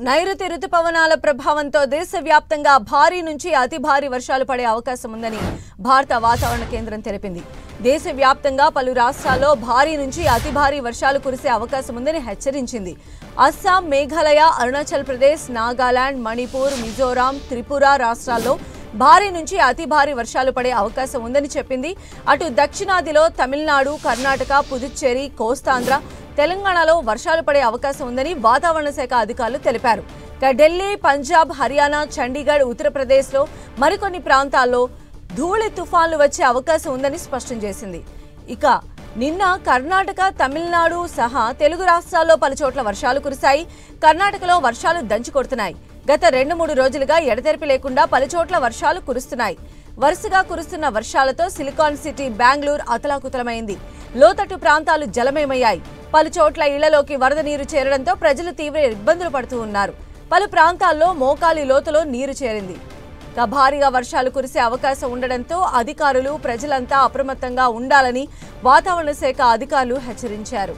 నైరుతి రుతుపవనాల ప్రభావంతో దేశవ్యాప్తంగా భారీ నుంచి అతి భారీ వర్షాలు పడే అవకాశం ఉందని భారత వాతావరణ కేంద్రం తెలిపింది. దేశవ్యాప్తంగా పలు రాష్ట్రాల్లో భారీ నుంచి అతి భారీ వర్షాలు కురిసే అవకాశం ఉందని హెచ్చరించింది. అస్సాం, మేఘాలయ, అరుణాచల్ ప్రదేశ్, నాగాలాండ్, మణిపూర్, మిజోరాం, త్రిపుర రాష్ట్రాల్లో భారీ నుంచి అతి భారీ వర్షాలు పడే అవకాశం ఉందని చెప్పింది. అటు దక్షిణాదిలో తమిళనాడు, కర్ణాటక, పుదుచ్చేరి, కోస్తాంధ్ర, తెలంగాణలో వర్షాలు పడే అవకాశం ఉందని వాతావరణ శాఖ అధికారులు తెలిపారు. ఢిల్లీ, పంజాబ్, హర్యానా, చండీగఢ్, ఉత్తరప్రదేశ్లో మరికొన్ని ప్రాంతాల్లో ధూళి తుఫాన్లు వచ్చే అవకాశం ఉందని స్పష్టం చేసింది. ఇక నిన్న కర్ణాటక, తమిళనాడు సహా తెలుగు రాష్ట్రాల్లో పలుచోట్ల వర్షాలు కురిశాయి. కర్ణాటకలో వర్షాలు దంచుకొడుతున్నాయి. గత 2-3 రోజులుగా ఎడతెరిపి లేకుండా పలుచోట్ల వర్షాలు కురుస్తున్నాయి. వరుసగా కురుస్తున్న వర్షాలతో సిలికాన్ సిటీ బెంగళూరు అతలాకుతలమైంది. లోతట్టు ప్రాంతాలు జలమయమయ్యాయి. పలుచోట్ల ఇళ్లలోకి వరద నీరు చేరడంతో ప్రజలు తీవ్ర ఇబ్బందులు పడుతూ ఉన్నారు. పలు ప్రాంతాల్లో మోకాలి లోతులో నీరు చేరింది. భారీగా వర్షాలు కురిసే అవకాశం ఉండడంతో అధికారులు, ప్రజలంతా అప్రమత్తంగా ఉండాలని వాతావరణ శాఖ అధికారులు హెచ్చరించారు.